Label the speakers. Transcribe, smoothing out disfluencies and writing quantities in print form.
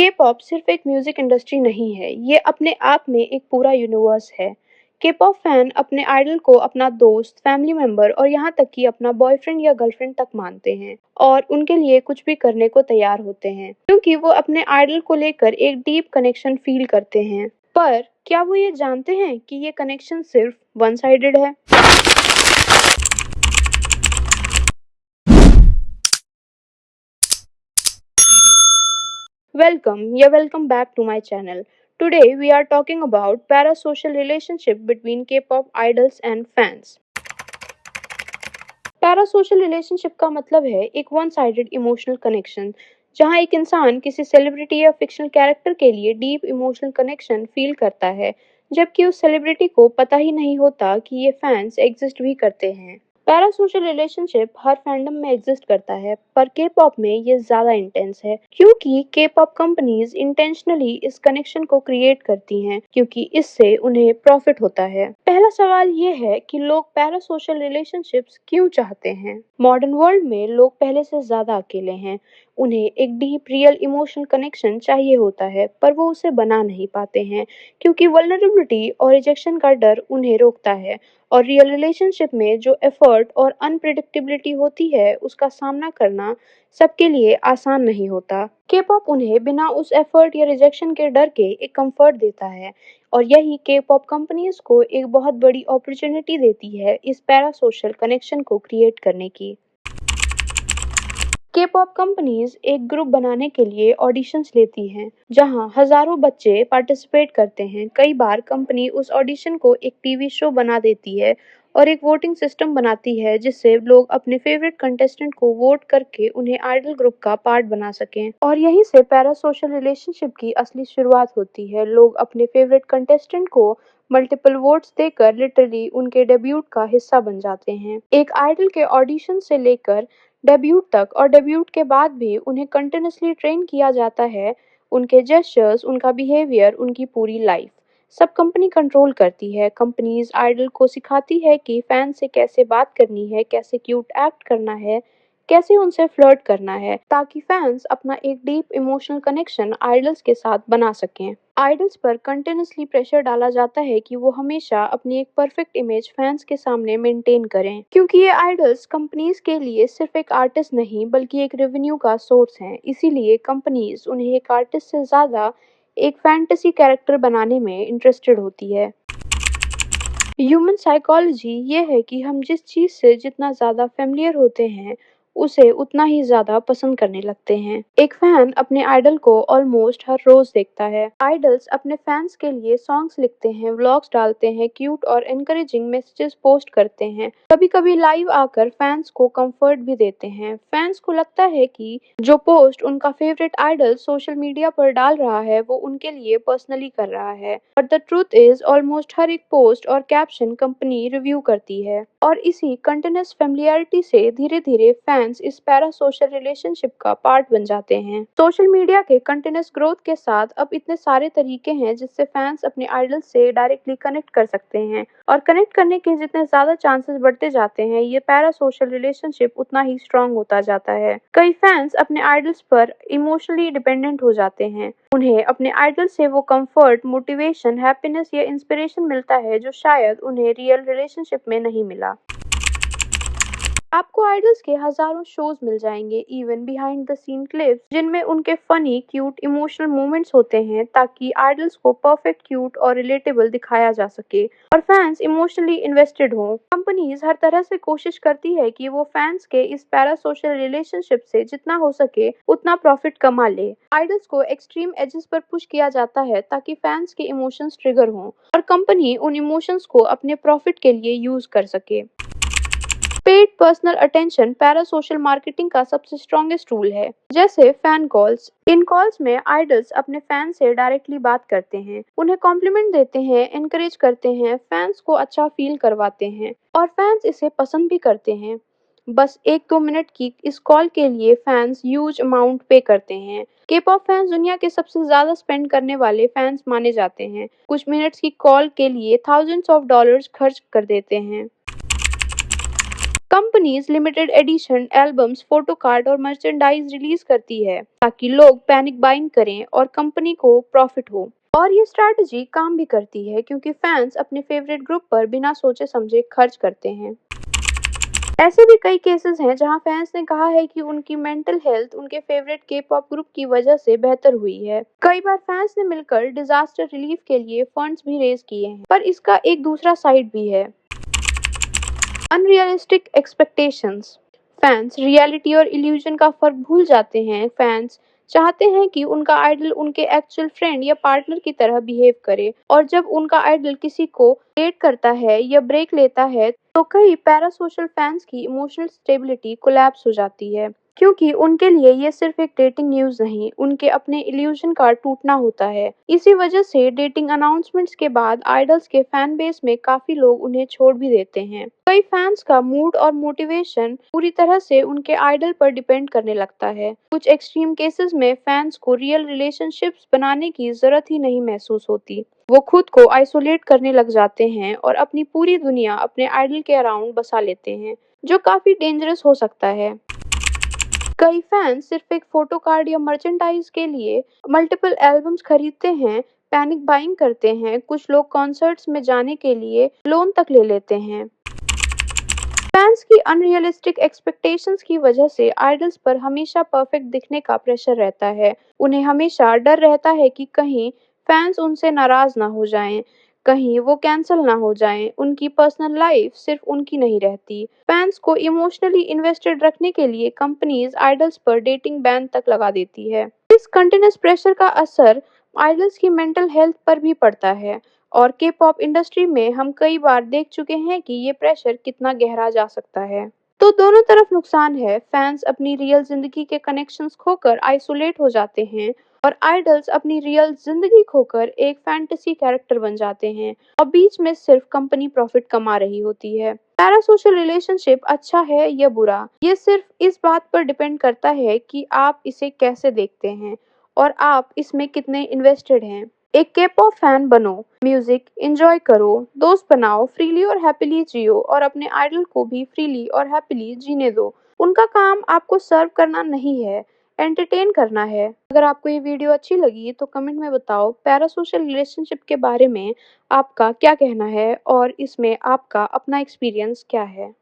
Speaker 1: K-pop सिर्फ एक music industry नहीं है, ये अपने आप में एक पूरा यूनिवर्स है। के-पॉप फैन अपने आइडल को अपना दोस्त, फैमिली मेंबर और यहाँ तक कि अपना बॉयफ्रेंड या गर्लफ्रेंड तक मानते हैं और उनके लिए कुछ भी करने को तैयार होते हैं, क्योंकि वो अपने आइडल को लेकर एक डीप कनेक्शन फील करते हैं। पर क्या वो ये जानते हैं कि ये कनेक्शन सिर्फ वन साइडेड है? Welcome back to my channel. Today we are talking about parasocial relationship between K-pop idols and fans. Parasocial relationship का मतलब है एक वन साइडेड इमोशनल कनेक्शन, जहां एक इंसान किसी सेलिब्रिटी या फिक्शनल कैरेक्टर के लिए डीप इमोशनल कनेक्शन फील करता है, जबकि उस सेलिब्रिटी को पता ही नहीं होता कि ये फैंस एग्जिस्ट भी करते हैं। पैरासोशल रिलेशनशिप हर फैंडम में एग्जिस्ट करता है, पर के पॉप में ये ज्यादा इंटेंस है, क्योंकि के पॉप कंपनीज इंटेंशनली इस कनेक्शन को क्रिएट करती हैं, क्योंकि इससे उन्हें प्रॉफिट होता है। पहला सवाल ये है कि लोग पैरासोशल रिलेशनशिप्स क्यों चाहते हैं? मॉडर्न वर्ल्ड में लोग पहले से ज्यादा अकेले हैं। उन्हें एक डीप रियल इमोशनल कनेक्शन चाहिए होता है, पर वो उसे बना नहीं पाते हैं, क्योंकि वल्नरेबिलिटी और रिजेक्शन का डर उन्हें रोकता है। और रियल रिलेशनशिप में जो एफर्ट और अनप्रिडिक्टेबिलिटी होती है, उसका सामना करना सबके लिए आसान नहीं होता। के पॉप उन्हें बिना उस एफर्ट या रिजेक्शन के डर के एक कंफर्ट देता है, और यही के पॉप कंपनीज को एक बहुत बड़ी अपॉर्चुनिटी देती है इस पैरासोशल कनेक्शन को क्रिएट करने की। के पॉप कंपनीज एक ग्रुप बनाने के लिए ऑडिशंस लेती हैं, जहां हजारों बच्चे पार्टिसिपेट करते हैं। कई बार कंपनी उस ऑडिशन को एक टीवी शो बना देती है और एक वोटिंग सिस्टम बनाती है, जिससे लोग अपने फेवरेट कंटेस्टेंट को वोट करके उन्हें आइडल ग्रुप का पार्ट बना सकें। और यहीं से पैरासोशल रिलेशनशिप की असली शुरुआत होती है। लोग अपने फेवरेट कंटेस्टेंट को मल्टीपल वोट्स देकर लिटरली उनके डेब्यूट का हिस्सा बन जाते हैं। एक आइडल के ऑडिशन से लेकर डेब्यूट तक और डेब्यूट के बाद भी उन्हें कंटिन्यूअसली ट्रेन किया जाता है। उनके जेस्चर्स, उनका बिहेवियर, उनकी पूरी लाइफ सब कंपनी कंट्रोल करती है। कंपनीज आइडल को सिखाती है कि फैन से कैसे बात करनी है, कैसे क्यूट एक्ट करना है, कैसे उनसे फ्लर्ट करना है, ताकि फैंस अपना एक डीप इमोशनल कनेक्शन आइडल्स के साथ बना सकें। आइडल्स पर कंटिन्यूअसली प्रेशर डाला जाता है कि वो हमेशा अपनी एक परफेक्ट इमेज फैंस के सामने मेंटेन करें, क्योंकि ये आइडल्स कंपनीज के लिए सिर्फ एक आर्टिस्ट नहीं बल्कि एक रेवेन्यू का सोर्स हैं। इसीलिए कंपनीज उन्हें एक आर्टिस्ट से ज्यादा एक फैंटेसी कैरेक्टर बनाने में इंटरेस्टेड होती है। ह्यूमन साइकोलॉजी ये है कि हम जिस चीज़ से जितना ज़्यादा फेमिलियर होते हैं, उसे उतना ही ज़्यादा पसंद करने लगते हैं। एक फैन अपने आइडल को ऑलमोस्ट हर रोज देखता है। आइडल्स अपने फैंस के लिए सॉन्ग्स लिखते हैं, व्लॉग्स डालते हैं, क्यूट और एनकरेजिंग मैसेजेस पोस्ट करते हैं। कभी-कभी लाइव आकर फैंस को कंफर्ट भी देते हैं। फैंस को लगता है कि जो पोस्ट उनका फेवरेट आइडल सोशल मीडिया पर डाल रहा है, वो उनके लिए पर्सनली कर रहा है। But the truth is, almost हर एक पोस्ट और कैप्शन कंपनी रिव्यू करती है, और इसी कंटिन्यूअस फेमिलियरिटी से धीरे-धीरे फैंस इस पैरासोशल रिलेशनशिप का पार्ट बन जाते हैं। सोशल मीडिया के कंटिन्यूअस ग्रोथ के साथ अब इतने सारे तरीके हैं जिससे फैंस अपने आइडल से डायरेक्टली कनेक्ट कर सकते हैं, और कनेक्ट करने के जितने ज्यादा चांसेस बढ़ते जाते हैं, ये पैरासोशल रिलेशनशिप उतना ही स्ट्रांग होता जाता है। कई फैंस अपने आइडल्स पर इमोशनली डिपेंडेंट हो जाते हैं। उन्हें अपने आइडल से वो कंफर्ट, मोटिवेशन, हैप्पीनेस या इंस्पिरेशन मिलता है जो शायद उन्हें रियल रिलेशनशिप में नहीं मिला। आपको आइडल्स के हजारों शोज मिल जाएंगे, even behind the scene clips, जिनमें उनके फनी, क्यूट, इमोशनल मोमेंट्स होते हैं, ताकि आइडल्स को परफेक्ट, क्यूट और रिलेटेबल दिखाया जा सके और फैंस इमोशनली इन्वेस्टेड हों। कंपनीज हर तरह से कोशिश करती है कि वो फैंस के इस पैरासोशल रिलेशनशिप से जितना हो सके उतना प्रॉफिट कमा ले। आइडल्स को एक्सट्रीम एजेस पर पुश किया जाता है ताकि फैंस के इमोशंस ट्रिगर हों और कंपनी उन इमोशंस को अपने प्रॉफिट के लिए यूज कर सके। Paid personal attention parasocial marketing का सबसे स्ट्रॉन्गेस्ट टूल है। जैसे फैन कॉल्स। इन कॉल्स में आइडल्स अपने फैन से डायरेक्टली बात करते हैं, उन्हें कॉम्प्लीमेंट देते हैं, एनकरेज करते हैं, फैंस को अच्छा फील करवाते हैं, और फैंस इसे पसंद भी करते हैं। बस 1-2 मिनट की इस कॉल के लिए फैंस ह्यूज अमाउंट पे करते हैं। के पॉप फैंस दुनिया के सबसे ज्यादा स्पेंड करने वाले फैंस माने जाते हैं। कुछ मिनट्स की कॉल के लिए थाउजेंड्स ऑफ डॉलर्स खर्च कर देते हैं। Companies limited edition albums, photo card और मर्चेंडाइज रिलीज करती है ताकि लोग पैनिक बाइंग करें और कंपनी को प्रॉफिट हो। और ये स्ट्रैटेजी काम भी करती है क्योंकि फैंस अपने फेवरेट ग्रुप पर बिना सोचे समझे खर्च करते हैं। ऐसे भी कई केसेस हैं जहां फैंस ने कहा है कि उनकी मेंटल हेल्थ उनके फेवरेट के पॉप ग्रुप की वजह से बेहतर हुई है। कई बार फैंस ने मिलकर डिजास्टर रिलीफ के लिए फंड्स भी रेज किए हैं, पर इसका एक दूसरा साइड भी है। Unrealistic expectations. फैंस रियलिटी और इल्यूजन का फर्क भूल जाते हैं। फैंस चाहते हैं कि उनका आइडल उनके एक्चुअल फ्रेंड या पार्टनर की तरह बिहेव करे, और जब उनका आइडल किसी को डेट करता है या ब्रेक लेता है तो कई पैरासोशल फैंस की इमोशनल स्टेबिलिटी कोलैप्स हो जाती है, क्योंकि उनके लिए ये सिर्फ एक डेटिंग न्यूज नहीं, उनके अपने इल्यूजन का टूटना होता है। इसी वजह से डेटिंग अनाउंसमेंट्स के बाद आइडल्स के फैन बेस में काफी लोग उन्हें छोड़ भी देते हैं। कई फैंस का मूड और मोटिवेशन पूरी तरह से उनके आइडल पर डिपेंड करने लगता है। कुछ एक्सट्रीम केसेस में फैंस को रियल रिलेशनशिप्स बनाने की जरूरत ही नहीं महसूस होती। वो खुद को आइसोलेट करने लग जाते हैं और अपनी पूरी दुनिया अपने आइडल के अराउंड बसा लेते हैं, जो काफी डेंजरस हो सकता है। कई फैंस सिर्फ एक फोटो कार्ड या मर्चेंडाइज के लिए मल्टीपल एल्बम्स खरीदते हैं, पैनिक बाइंग करते हैं। कुछ लोग कॉन्सर्ट्स में जाने के लिए लोन तक ले लेते हैं। फैंस की अनरियलिस्टिक एक्सपेक्टेशंस की वजह से आइडल्स पर हमेशा परफेक्ट दिखने का प्रेशर रहता है। उन्हें हमेशा डर रहता है कि कहीं फैंस उनसे नाराज ना हो जाएं, कहीं वो कैंसिल ना हो जाएं। उनकी पर्सनल लाइफ सिर्फ उनकी नहीं रहती। फैंस को इमोशनली इन्वेस्टेड रखने के लिए कंपनीज आइडल्स पर डेटिंग बैन तक लगा देती है। इस कंटिन्यूस प्रेशर का असर आइडल्स की मेंटल हेल्थ पर भी पड़ता है, और के पॉप इंडस्ट्री में हम कई बार देख चुके हैं कि ये प्रेशर कितना गहरा जा सकता है। तो दोनों तरफ नुकसान है। फैंस अपनी रियल जिंदगी के कनेक्शंस खोकर आइसोलेट हो जाते हैं, और आइडल्स अपनी रियल जिंदगी खोकर एक फैंटेसी कैरेक्टर बन जाते हैं, और बीच में सिर्फ कंपनी प्रॉफिट कमा रही होती है। पैरासोशल रिलेशनशिप अच्छा है या बुरा, ये सिर्फ इस बात पर डिपेंड करता है कि आप इसे कैसे देखते हैं और आप इसमें कितने इन्वेस्टेड हैं। एक के-पॉप फैन बनो, म्यूजिक एंजॉय करो, दोस्त बनाओ, फ्रीली और हैप्पीली जियो, और अपने आइडल को भी फ्रीली और हैप्पीली जीने दो। उनका काम आपको सर्व करना नहीं है, एंटरटेन करना है। अगर आपको ये वीडियो अच्छी लगी तो कमेंट में बताओ पैरासोशल रिलेशनशिप के बारे में आपका क्या कहना है और इसमें आपका अपना एक्सपीरियंस क्या है।